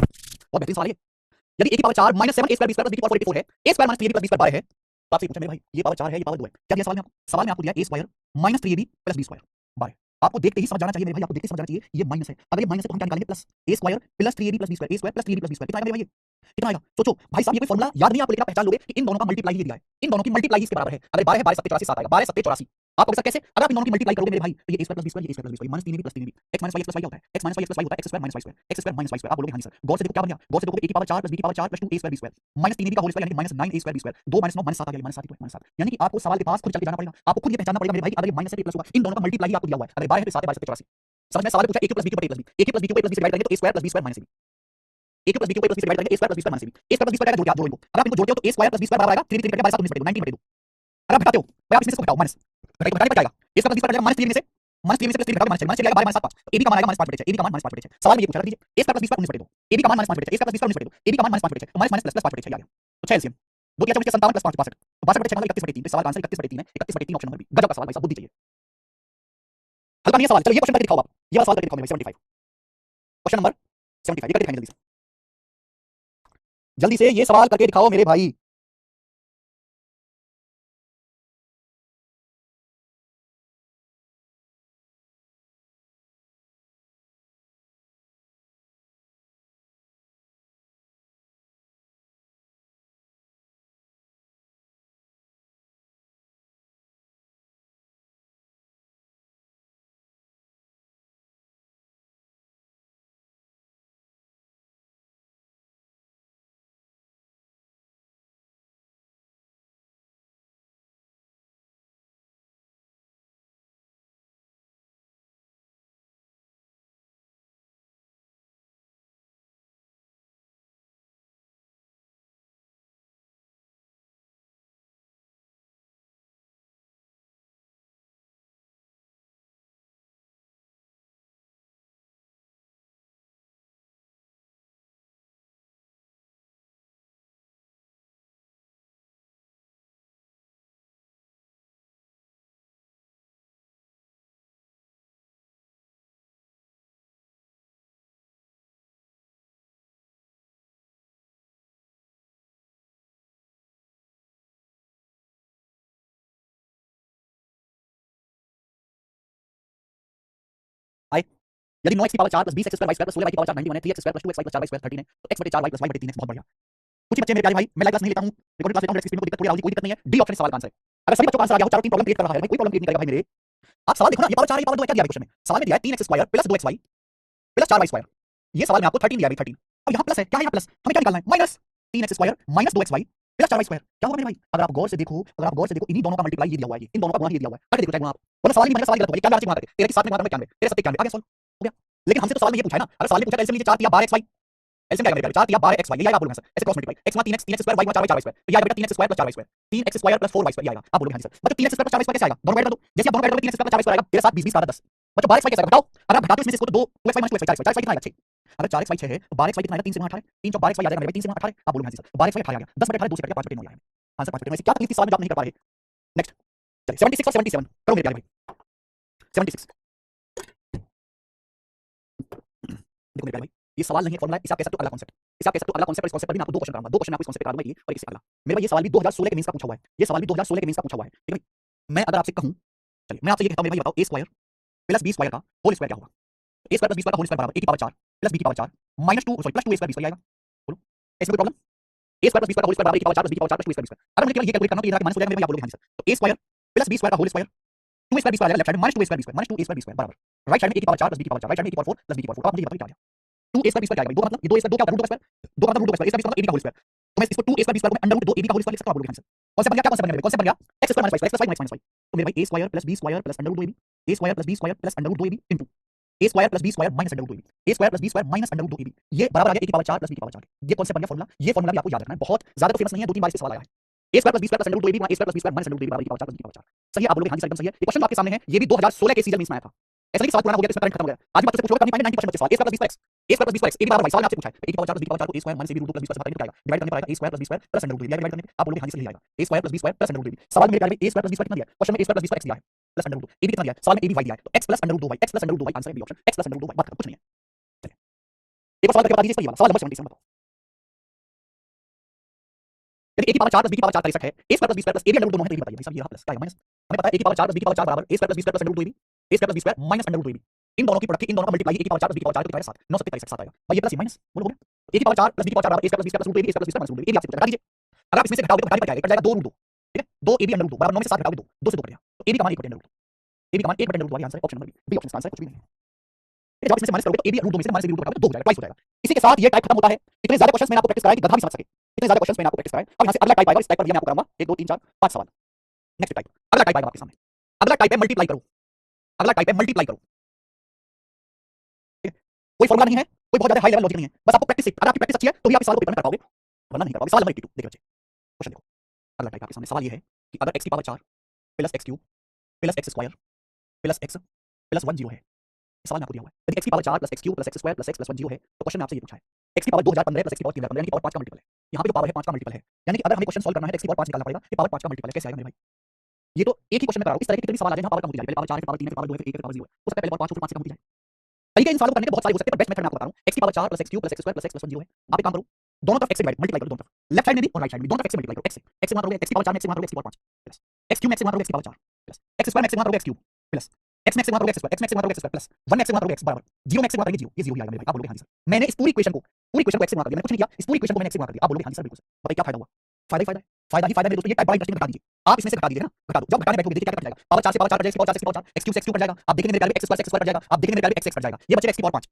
बहुत बेहतरीन सवाल है ये। यदि a की power 4 - 7 a square b square plus b की पावर 4 84 है, a square minus 3ab plus b square 12 है, तो आपसे पूछा मेरे भाई ये पावर 4 है, ये पावर 2 है, क्या दिया सवाल में आपको, सवाल में आपको दिया a square minus 3ab plus b square 12। आपको देखते ही समझ जाना चाहिए मेरे भाई, आपको देखते ही समझ जाना चाहिए ये माइनस है, अगर ये माइनस है तो हम क्या निकालेंगे plus a square plus 3ab plus b square, a square plus 3ab plus b square, कितना आएगा मेरे भाई, ये कितना आएगा सोचो भाई साहब। ये कोई फॉर्मूला याद नहीं आपको, लेकिन आप पहचान लोगे कि इन दोनों का मल्टीप्लाई ही दिया है, इन दोनों की मल्टीप्लाई इसके बराबर है, अगर 12 है 12 7 84 7 आएगा, 12 7 84 आपको कैसे? अगर आप इन दोनों की मल्टीप्लाई करोगे मेरे भाई, तो ये a square plus b square, ये a square plus b square minus 3ab plus 3ab, x minus y x plus y क्या होता है? x minus y x plus y होता है x square minus y square, x square minus y square. आप बोलोगे हाँ जी sir, गौर से देखो क्या बन गया, गौर से देखोगे a की पावर 4 प्लस b की power 4 plus 2a square b square minus 3ab का होल स्क्वायर यानी minus 9a square b square, 2 minus 9 minus 7 आ गया, माइनस 7 माइनस 7। यानी कि आपको सवाल के पास खुद चल के जाना पड़ेगा, आपको खुद ये पहचानना पड़ेगा मेरे भाई, अगर ये माइनस से प्लस होगा, इन दोनों का मल्टीप्लाई ही आपको दिया हुआ है, अगर 12 है तो 7 है, 12 84। समझ में? सवाल पूछा a cube plus b cube a cube plus b cube a square divide करेंगे तो a square plus b square minus b, a cube plus b cube a divide करेंगे a square plus b square minus b, a square plus b square का जोड़ इनको, अगर आप इनको जोड़ते हो तो a square plus b square बराबर आएगा 3 करके 12 19 बटे 2। अगर आप घटाते हो भाई, आप इसमें से घटाओ माइनस, घटाएंगे घटाने पर क्या आएगा, a square plus b square minus 3 में से माइनस 3 में से प्लस 3 घटाओगे माइनस 6 आएगा 12 माइनस 7 5, तो ab का मान आएगा माइनस 5 बटे 6, ab का मान माइनस 5 बटे 6। सवाल में ये पूछा था, दीजिए a square plus b square 19 बटे 2, ab का मान माइनस 5 बटे 6, a square plus b square 19 बटे 2, ab का मान माइनस 5 बटे 6, तो माइनस प्लस 5 बटे 6 आ गया। तो 6 एलसीएम 2 3 4 57 प्लस 5 62, 62 बटे 6 मतलब 31 बटे 3, तो सवाल का आंसर 31 बटे 3 है, 31 बटे 3 ऑप्शन नंबर बी। गजब का सवाल भाई साहब, बुद्धि चाहिए, हल्का नहीं है सवाल। चलो ये क्वेश्चन करके दिखाओ आप, ये वाला सवाल करके दिखाओ मेरे भाई 75, क्वेश्चन नंबर 75 ये करके दिखाएंगे जल्दी से ये सवाल करके दिखाओ मेरे भाई। आए, यदि 9x की power 4 plus 20x square y square plus 16y की पावर 4 91 है, 3x square plus 2xy plus 4y square 13 है, तो x बटे 4y प्लस y बटे 3x। बहुत बढ़िया। कुछ ही बच्चे मेरे प्यारे भाई, मैं लाइव क्लास नहीं लेता हूं, रिकॉर्डिंग क्लास लेता हूं, लेट्स स्पीड में कोई दिक्कत थोड़ी दिक्कत नहीं है, डी ऑप्शन सवाल का आंसर है। अगर सभी बच्चों का आंसर आ गया हो, चारों टीम प्रॉब्लम क्रिएट कर रहा है भाई, कोई प्रॉब्लम क्रिएट नहीं करेगा भाई मेरे। आप सवाल देखो ना, ये पावर 4 है, ये पावर 2 है, क्या दिया है क्वेश्चन में? सवाल में दिया है 3x square plus 2xy plus 4y square, ये सवाल में आपको 13 दिया है भाई 13, और यहाँ प्लस है, क्या है यहाँ प्लस, हमें क्या निकालना है, minus 3x square minus 2xy plus 4y square. क्या होगा मेरे भाई? अगर आप गौर से देखो, अगर आप गौर से देखो, इन्हीं दोनों का मल्टीप्लाई ये दिया हुआ है, इन दोनों का गुणा ये दिया हुआ है, करके देखो चाहे गुणा आप, वरना सवाल ही बनेगा, सवाल गलत होगा, क्या गुणा करके तेरे के साथ में गुणा करके 91 तेरे 7 91 आ गया सॉल्व हो गया। लेकिन हमसे तो सवाल में ये पूछा है ना, अगर सवाल में पूछा एलसीएम लीजिए 4 3 12xy, एलसीएम क्या करेगा 4 3 12xy, ये आएगा आप बोलोगे सर, ऐसे क्रॉस मल्टीप्लाई x मा 3x स्क्वायर y मा 4y 4y स्क्वायर, तो ये आएगा बेटा 3x square plus 4y square, 3x square plus 4y square, ये आएगा। आप बोलोगे हां जी सर, बच्चों 3x square plus 4y square कैसे आएगा? दोनों ऐड कर दो, जैसे आप दोनों ऐड करोगे 3x square plus 4y square आएगा, तेरे साथ 20 20 का 10। बच्चों 12xy कैसे आएगा बताओ? अगर आप घटाते हो इसमें से इसको तो 2xy माइनस 2xy 4xy कितना आएगा 6। अगर 4xy 6 है तो 12xy कितना आएगा 3 से 18, 3 4 12xy आ जाएगा मेरे 3 से 18। आप बोलोगे हां जी सर, 12xy 18 आ गया, 10 बटे 18 2 से कट गया 5 बटे 9 आएगा आंसर 5 बटे 9। इससे क्या तकलीफ थी, सवाल में आप नहीं कर पा रहे। नेक्स्ट चलिए 76 और 77 करो मेरे प्यारे भाई। 76 देखो मेरे प्यारे भाई, ये सवाल नहीं है फॉर्मूला, इसे आप कह सकते हो अगला कॉन्सेप्ट, इसे आप कह सकते हो अगला कॉन्सेप्ट। इस कॉन्सेप्ट पर भी मैं आपको दो क्वेश्चन कराऊंगा, दो क्वेश्चन आपको इस कॉन्सेप्ट करा दूंगा, ये और एक अगला। मेरे भाई ये सवाल भी 2016 के मींस का पूछा हुआ है, ये सवाल भी 2016 के मींस का पूछा हुआ है, ठीक है भाई। मैं अगर आपसे कहूं, चलिए मैं आपसे ये कहता हूं मेरे भाई बताओ a square plus b square का होल स्क्वायर क्या होगा? a square plus b square का होल स्क्वायर बराबर a की पावर 4 प्लस b की power 4 minus 2 sorry plus 2a square b square आएगा। बोलो इसमें कोई problem? a square plus b square का होल स्क्वायर बराबर a की पावर 4 प्लस b की power 4 plus 2a square b square. अगर मुझे केवल ये कैलकुलेट करना तो ये माइनस हो जाएगा मेरे भाई, आप बोलोगे हां जी सर। तो a square plus b square का whole square 2 square b square आ जाएगा, लेफ्ट साइड में minus 2a square b square minus 2a square b square बराबर राइट साइड में a की पावर 4 प्लस b की पावर 4 राइट साइड में a की पावर 4 प्लस b की पावर 4। आप मुझे बताओ क्या आ गया? 2a स्क्वायर b स्क्वायर क्या आएगा भाई? दो मतलब ये 2a स्क्वायर 2 क्या होता है? रूट स्क्वायर, 2 का मतलब root square, a square b का होल स्क्वायर। तो मैं इसको 2a स्क्वायर b स्क्वायर को अंडर रूट 2ab का होल स्क्वायर लिख सकता हूं। आप बोलोगे हां सर। कौन सा बन गया? क्या कौन सा बन गया? कौन सा बन गया? x square minus y plus y minus y। तो मेरे भाई a square plus b square plus under root 2ab, a square plus b square plus under root 2ab into a square plus b square minus under root 2ab, a square plus b square minus under root 2ab, ये बराबर आ गया a की power 4 plus b की power 4। ये कौन सा बन गया फॉर्मूला? ये फॉर्मूला भी आपको याद रखना है, बहुत ज्यादा तो फेमस नहीं है, 2 3 बार इस पे सवाल आया है। a square plus b square plus under root 2ab a square plus b square minus under root 2ab बराबर a की पावर 4 प्लस b की पावर 4। सही है, आप बोलोगे हां जी सर एकदम सही है। ये क्वेश्चन आपके सामने है, ये भी 2016 के सीजन में इसमें आया था। ऐसा नहीं सवाल पुराना हो गया तो इसमें करंट खत्म हो गया। आज बात से पूछोगे करनी पाएंगे 90% बच्चे सवाल a square plus b square x, a square plus b square x, a भी बराबर भाई सवाल में आपसे पूछा है a की पावर 4 प्लस b की पावर 4 को a square minus ab root 2 plus b square क्या आएगा? डिवाइड करने पर आएगा a square plus b square plus under root 2ab, divide करने पे आप बोलोगे हां जी सर यही आएगा a square plus b square plus under root 2ab। सवाल में मेरे प्यारे a square plus b square कितना दिया है? क्वेश्चन में a square plus b square x दिया है प्लस अंडर रूट 2 ab कितना दिया है? सवाल में ab y दिया है, तो x plus under root 2y, x plus under root 2y answer है B option, x plus under root 2y, बात खत्म, कुछ नहीं है। चलिए एक और सवाल करके बता दीजिए, इस पर ये वाला सवाल नंबर 77 बताओ। यदि a की पावर 4 प्लस b की पावर 4 का रेशा है a square plus b square plus ab under root दोनों है, तो ये बताइए भाई साहब ये रहा प्लस क्या है माइनस। हमें पता है a की पावर 4 प्लस b की पावर 4 बराबर a square plus b square plus under root 2ab, a square plus b square minus under root 2ab। इन दोनों की प्रोडक्ट, इन दोनों का मल्टीप्लाई a की पावर 4 प्लस b की पावर 4 को डिवाइड 7 9 से 7 आएगा भाई, ये प्लस ये माइनस बोलो हो गया। a की पावर 4 प्लस b की पावर 4 बराबर a square plus b square plus root 2ab, a square plus b square minus root 2ab, ये भी आपसे पूछा, बता दीजिए। अगर आप इसमें से घटाओगे तो घटाने पर क्या आएगा? कट जाएगा 2 रूट 2, ठीक है 2 ab अंडर रूट 2 बराबर 9 में से 7 घटाओगे 2 2 से 2 कट गया। तो ए बी का मान 1/√, ए बी का मान 1/√, वाला आंसर है, ऑप्शन नंबर बी ऑप्शन का आंसर कुछ भी नहीं है। जब इसमें से माइनस करोगे तो ए बी रूट 2 में से माइनस ए बी रूट 2 करोगे तो 2 हो जाएगा, ट्वाइस हो जाएगा। इसी के साथ ये टाइप खत्म होता है। इतने ज्यादा क्वेश्चंस मैंने आपको प्रैक्टिस कराया कि गधा भी समझ सके, इतने ज्यादा क्वेश्चंस मैंने आपको प्रैक्टिस कराया। अब यहां से अगला टाइप आएगा, इस टाइप पर मैं आपको कराऊंगा 1 2 3 4 5 सवाल। नेक्स्ट टाइप, अगला टाइप आएगा आपके सामने। अगला टाइप है मल्टीप्लाई करो, अगला टाइप है मल्टीप्लाई करो। कोई फॉर्मूला नहीं है, कोई बहुत ज्यादा हाई लेवल लॉजिक नहीं है, बस आपको प्रैक्टिस, अगर आपकी प्रैक्टिस अच्छी है तो भी आप इस सवाल को पेपर में कर पाओगे, वरना नहीं कर पाओगे। सवाल नंबर 82 देखो बच्चे, क्वेश्चन देखो। अगला टाइप आपके सामने सवाल ये है कि अगर x की power 4 plus x cube plus x square plus x plus 1 0 है, सवाल में आपको दिया हुआ है यदि x की power 4 plus x cube plus x square plus x plus 1 0 है तो क्वेश्चन में आपसे ये पूछा है x की पावर 2015 प्लस x की पावर 3015 यानी कि पावर 5 का मल्टीपल है। यहाँ पे जो पावर है 5 का मल्टीपल है, यानी कि अगर हमें क्वेश्चन सॉल्व करना है तो x की पावर 5 निकालना पड़ेगा। ये पावर 5 का मल्टीपल है, कैसे आएगा मेरे भाई? ये तो एक ही क्वेश्चन में करा रहा हूं, इस तरह के कितने भी सवाल आ जाए जहां पावर कम होती जाए, पहले पावर 4 है, फिर पावर 3 है, फिर पावर 2 है, फिर 1 है, फिर पावर 0 है, हो सकता है पहले पावर 5 हो फिर 5 से कम होती जाए। तरीके इन सवालों को करने के बहुत सारे हो सकते हैं, पर बेस्ट मेथड मैं आपको बता रहा हूं। x की power 4 plus x cube plus x square plus x plus 1 0 है। आप एक काम करो, दोनों तरफ x से डिवाइड मल्टीप्लाई करो, दोनों तरफ, लेफ्ट साइड में भी और राइट साइड में भी, दोनों तरफ x से मल्टीप्लाई करो। x से मारोगे x की पावर 4 में x से मारोगे x की पावर 5 प्लस x क्यूब में x से मारोगे x की पावर 4 प्लस x स्क्वायर में x से मारोगे x क्यूब प्लस x में x से मारोगे x स्क्वायर, x में x से मारोगे x स्क्वायर प्लस 1 में x से मारोगे x बराबर 0 में x से मारोगे 0, ये 0 ही आएगा मेरे भाई। आप बोलोगे हां जी सर, मैंने इस पूरी इक्वेशन को x से गुणा कर दिया, मैंने कुछ नहीं किया, इस पूरी इक्वेशन को मैंने x से गुणा कर दिया। आप बोलोगे हां जी सर बिल्कुल सर। बताइए क्या फायदा हुआ? फायदा ही फायदा है, फायदा ही फायदा है मेरे दोस्तों। ये टाइप बड़ा इंटरेस्टिंग, घटा दीजिए आप, इसमें से घटा दीजिए ना, घटा दो। जब घटाने बैठोगे देखिए क्या कट जाएगा, पावर 4 से पावर 4 कट जाएगा, x की पावर 4 से x की पावर 4, x क्यूब से x क्यूब कट जाएगा, आप देखेंगे मेरे प्यारे x स्क्वायर कट जाएगा, आप देखेंगे मेरे प्यारे x कट जाएगा, ये बचेगा x की पावर 5,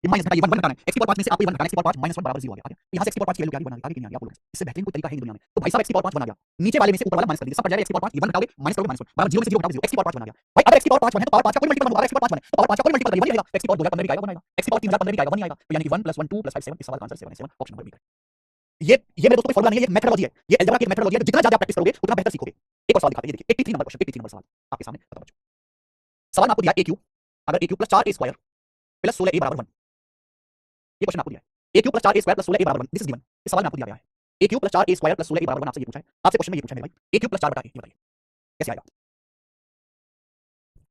ये माइनस घटाइए 1 घटाना है, x की पावर 5 में से आपको 1 घटाना है, x की पावर 5 -1 बराबर 0 आ गया। यहाँ से x की पावर 5 की वैल्यू क्या आ गई, आगे नहीं आ गया। आप बोलोगे इससे बेहतरीन कोई तरीका है नहीं दुनिया में। तो भाई साहब x की पावर 5 बना गया, नीचे वाले में से ऊपर वाला माइनस कर दीजिए, सब कट जाएगा। x की पावर 5 ये 1 घटाओगे माइनस करोगे -1 बराबर 0 में से 0 घटाओगे 0, x की पावर 5 बना गया। भाई अगर x की पावर 5 1 है तो पावर 5 का कोई मल्टीपल होगा, x की पावर 5 1 है तो पावर 5 का कोई मल्टीपल करिए 1 आएगा, x की पावर 2015 भी आएगा 1 आएगा, x की पावर 3015 भी आएगा 1 आएगा, तो यानी कि 1 + 1 2 + 5 7, इस सवाल का आंसर 7 है, 7 ऑप्शन नंबर बी है। ये मेरे दोस्तों कोई फॉर्मूला नहीं है, ये मेथोडोलॉजी है, ये अलजेब्रा की मेथोडोलॉजी है। जितना ज्यादा आप प्रैक्टिस करोगे उतना बेहतर सीखोगे। एक और सवाल दिखाते हैं, ये देखिए 83 नंबर क्वेश्चन, 83 नंबर सवाल आपके सामने खत्म बच्चों। सवाल में आपको दिया a क्यूब, अगर a cube plus 4a square plus 16a बराबर 1, ये क्वेश्चन आपको दिया है। a cube plus 4a square plus 16a बराबर 1, दिस इज गिवन। इस सवाल में आपको दिया गया है a cube plus 4a square plus 16a बराबर 1, आपसे ये पूछा है, आपसे क्वेश्चन में ये पूछा है मेरे भाई a क्यूब प्लस 4 बटा a, ये बताइए कैसे आएगा?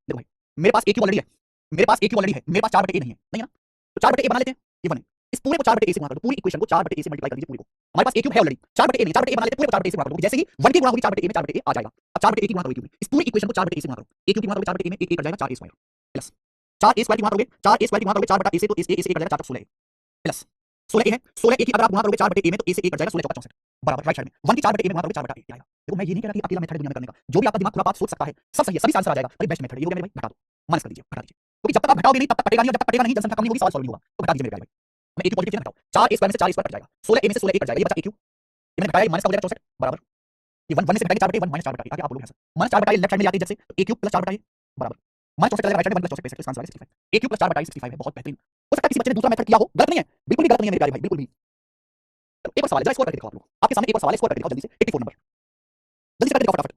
देखो भाई, मेरे पास a क्यूब ऑलरेडी है, मेरे पास a क्यूब ऑलरेडी है, मेरे पास 4 बटे a नहीं है, नहीं है ना, तो 4 बटे a बना लेते हैं, ये 1 है। इस पूरे को 4 बटे a से गुणा कर दो, पूरी इक्वेशन को 4 बटे a से मल्टीप्लाई कर दीजिए पूरी को। हमारे पास a क्यूब है ऑलरेडी, 4 बटे a नहीं, 4 बटे a बना लेते हैं, पूरे को 4 बटे a से गुणा कर दो। जैसे ही 1 की गुणा होगी 4 बटे a में 4 बटे a आ जाएगा। अब 4 बटे a की गुणा करो a क्यूब, इस पूरी इक्वेशन को 4 बटे a से गुणा करो, a क्यूब की गुणा करोगे 4 बटे a में, 1 कट जाएगा 4a square plus 4a square की गुणा करोगे, 4a स्क्वायर की गुणा करोगे 4 बटा a से, तो इस a से 1 कट जाएगा 4 तक 16a प्लस 16a है, 16a की अगर आप गुणा करोगे 4 बटे a में तो a से 1 कट जाएगा, 16 चौका 64 बराबर राइट साइड में 1 की 4 बटे a में गुणा करोगे 4 बटा a आएगा। देखो मैं ये नहीं कह रहा कि अकेला मेथड है दुनिया में करने का, जो भी आपका दिमाग खुला बात सोच सकता है सब सही है, सभी आंसर आ जाएगा, पर बेस्ट मेथड ये हो गया मेरे भाई, घटा दो, माइनस कर दीजिए, घटा दीजिए, क्योंकि जब तक आप घटाओगे नहीं तब तक कटेगा नहीं, और जब तक कटेगा नहीं जनसंख्या कम नहीं होगी, सवाल सॉल्व नहीं होगा। तो घटा दीजिए मेरे भाई, मैं a की पॉजिटिव घटाओ, 4a स्क्वायर में से 4a स्क्वायर कट जाएगा, 16a में से 16a कट जाएगा, ये बचा a क्यूब, ये मैंने घटाया, माइनस का हो जाएगा 64 बराबर, ये 1 1 से घटाएंगे 4 बटे 1 -4 बटा a, आगे आप बोलोगे सर माइनस 4 बटा a लेफ्ट साइड में ले आते हैं, जब से तो a क्यूब प्लस 4 बटा a बराबर माइनस 64 राइट साइड में 1 + 64 इसका आंसर है 65, a क्यूब प्लस 4 बटा a 65 है, बहुत बेहतरीन। हो सकता है किसी बच्चे ने दूसरा मेथड किया हो, गलत नहीं है, बिल्कुल भी गलत नहीं है मेरे प्यारे भाई, बिल्कुल भी। एक और सवाल है, जरा स्कोर करके दिखाओ आप लोग, आपके सामने एक और सवाल है, स्कोर करके दिखाओ जल्दी से, 84 नंबर, जल्दी से करके दिखाओ फटाफट।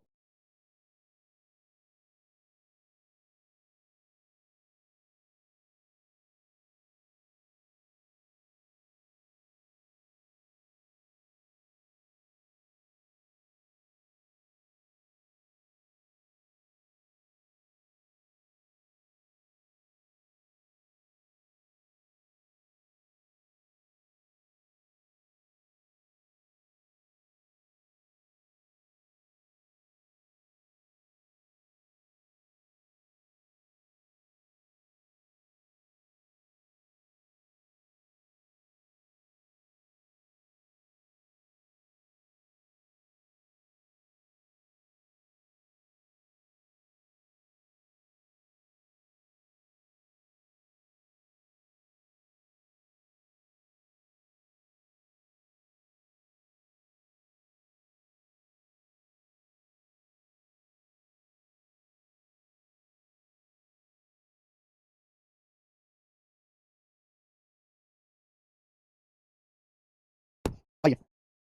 आइए,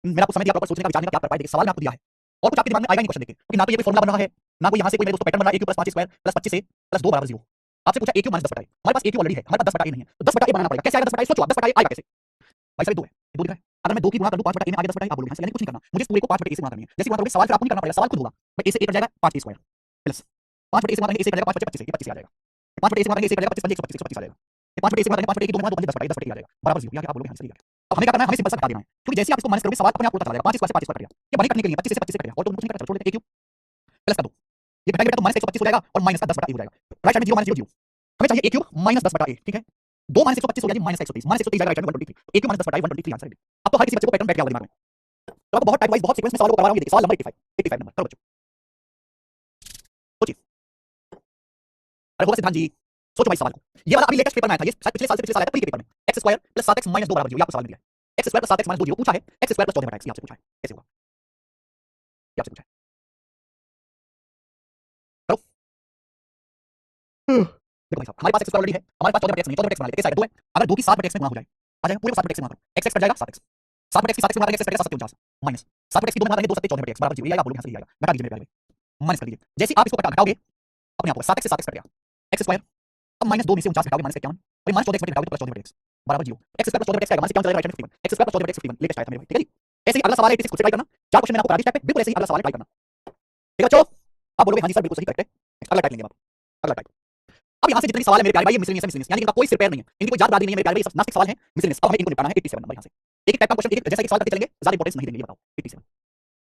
मैंने आपको समय दिया प्रॉपर सोचने का, विचारने का, क्या कर पाए, देखिए सवाल में आपको दिया है और कुछ आपके दिमाग में आएगा नहीं क्वेश्चन देख के, क्योंकि ना तो ये कोई फॉर्मूला बन रहा है, ना कोई यहाँ से कोई मेरे दोस्तों पैटर्न बन रहा है, a cube plus 5 square plus 25 plus 2 बराबर 0। आपसे पूछा a क्यूब माइनस 10 बटा a, हमारे पास a क्यूब ऑलरेडी है, हमारे पास 10 बटा a नहीं है, तो 10 बटा a बनाना पड़ेगा। कैसे आएगा 10 बटा a? सोचो आप, 10 बटा a आएगा कैसे? भाई साहब 2 है, 2 दिख रहा है, अगर मैं 2 की गुणा कर दूं 5 बटा a में आ गया 10 बटा a, आप बोलोगे यानी कुछ नहीं करना, मुझे इस पूरे को 5 बटा a से गुणा करनी है। जैसे गुणा करोगे सवाल फिर आपको नहीं करना पड़ेगा, सवाल खुद होगा, भाई a से 1 कट जाएगा 5a स्क्वायर प्लस 5 बटा a से गुणा करेंगे, a से कट जाएगा 5 बचे 25 ये 25 आ जाएगा, 5 बटा a से गुणा करेंगे, a से कट जाएगा 25 125 125 आ जाएगा, 5 बटे a से गुणा करेंगे 5 बटे a की 2 में 2 10 बटा a 10 बटा a आ जाएगा बराबर 0, या आप बोलोगे हां सही है। अब हमें क्या करना है, हमें सिंपल सा घटा देना है, क्योंकि जैसे आप इसको माइनस करोगे सवाल अपने आप उल्टा चला जाएगा, 5 स्क्वायर से 5 स्क्वायर कट गया, ये बने करने के लिए 25 से 25 से कट गया, और तो कुछ नहीं करना, छोड़ देते a क्यूब प्लस का 2, ये घटाएंगे बेटा तो माइनस 125 हो जाएगा और माइनस का 10 बटा a हो जाएगा, राइट साइड में 0 -0 0, हमें चाहिए a क्यूब माइनस 10 बटा a, ठीक है, 2 माइनस 125 हो गया जी माइनस 130, माइनस 130 जाएगा राइट साइड में 123, a क्यूब माइनस 10 बटा a 123 आंसर है। अब तो हर किसी बच्चे को पैटर्न बैठ गया होगा दिमाग में, तो आपको बहुत टाइप वाइज बहुत सीक्वेंस में सवालों को करवा रहा हूं, ये देखिए सवाल नंबर 85 नंबर करो बच्चों। अरे होगा सिद्धांत जी, सोचो भाई सवाल को। ये वाला अभी लेटेस्ट पेपर में आया था, ये शायद पिछले साल से पिछले साल आया था, प्री के पेपर में। X square plus 7x minus 2 बराबर 0, ये आपको सवाल में दिया है। X square plus 7x minus 2 0 पूछा है, एक्स स्क्वायर प्लस 14 बटा x ये आपसे पूछा है, कैसे होगा? ये आपसे पूछा है, करो। देखो भाई साहब, हमारे पास एक्स स्क्वायर ऑलरेडी है, हमारे पास 14 बटा x नहीं, 14 बटा x बना लेते हैं, कैसे आएगा 2 है, अगर 2 की 7 बटा x में गुणा हो जाए, आ जाएगा पूरे को 7 बटा x में गुणा करो, x x कट जाएगा 7x, 7 बटा x की 7x में गुणा करेंगे, x कटेगा 7 माइनस 7 बटा x की 2 में गुणा करेंगे 2 7 14 बटा x बराबर 0, ये आप बोलोगे यहाँ से ये आएगा, घटा दीजिए मेरे प्यारे भाई, माइनस कर दीजिए। जैसे आप इसको घटाओगे अपने आप होगा 7x से 7x कट गया, x स्क्वायर, अब माइनस 2 में से 49 घटाओगे माइनस 51, और माइनस 14x घटाओगे तो प्लस 14 बटा x बराबर 0, x स्क्वायर प्लस 14 बटा x आएगा, माइनस 51 चलेगा right hand 51, x square plus 14 बटा x 51 लेटेस्ट आया था मेरे भाई, ठीक है जी। ऐसे ही अगला सवाल है 86 खुद से ट्राई करना, 4 क्वेश्चन मैंने आपको करा दिए स्टेप पे, बिल्कुल ऐसे ही अगला सवाल ट्राई करना, ठीक है बच्चों? आप बोलोगे हाँ जी सर बिल्कुल सही करेक्ट है, अगला टाइप लेंगे आप, अगला टाइप। अब यहाँ से जितने सवाल है मेरे प्यारे भाई ये मिसलेनियस है, मिसलेनियस यानी इनका कोई सिर पैर नहीं है, इनकी कोई याद दादी नहीं है मेरे प्यारे भाई, ये सब नास्तिक सवाल है मिसलेनियस। अब हमें इनको निपटाना है 87 नंबर यहाँ से, एक एक टाइप का क्वेश्चन, एक जैसा एक सवाल करते चलेंगे, ज्यादा इंपॉर्टेंस नहीं देंगे, ये बताओ 87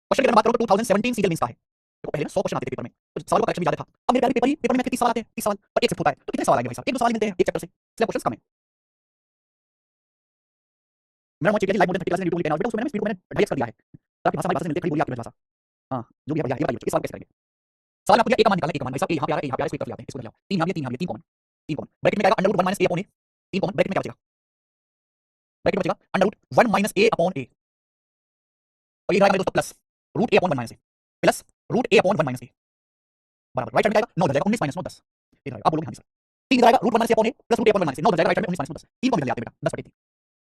क्वेश्चन की अगर बात करो तो 2017 सीरियल मींस का है, तो पहले ना 100 क्वेश्चन आते थे पेपर में, तो सवालों का कलेक्शन भी ज्यादा था। अब मेरे प्यारे पेपर में 30 सवाल आते हैं, 30 सवाल और एक शिफ्ट होता है, तो कितने सवाल आएंगे भाई साहब? एक दो सवाल ही मिलते हैं एक चैप्टर से, इसलिए क्वेश्चंस कम है। मेरा mobile check live mode 30 class में यूट्यूब लेना, बेटा उसमें मैंने स्पीड को मैंने 2.5 कर दिया है, ताकि भाषा हमारी भाषा से मिलते खड़ी बोली आपकी भाषा। हां जो भी है बढ़िया, ये बताइए इस सवाल कैसे करेंगे? सवाल आपको दिया एक का मान निकालना, एक का मान भाई साहब, यहाँ पे आ रहा है, यहाँ पे आ रहा है, इसको एक तरफ ले आते हैं, इसको ले आओ, 3 यहाँ भी है, 3 यहाँ भी है, 3 कॉमन, 3 कॉमन ब्रैकेट में आएगा under root 1 minus a upon a, 3 common bracket में क्या बचेगा? ब्रैकेट में बचेगा under root 1 minus a upon a, और ये रहेगा मेरे दोस्तों plus root a upon 1 minus a, plus root a upon 1 minus a बराबर राइट साइड में आएगा 9 बच जाएगा, 19 माइनस 9 10, ये रहेगा। आप बोलोगे हाँ जी सर 3 इधर आएगा root 1 minus a upon a plus root a upon 1 minus a, 9 बच जाएगा राइट साइड में 19 माइनस 9 10, 3 को निकल जाते हैं बेटा 10 बटे 3।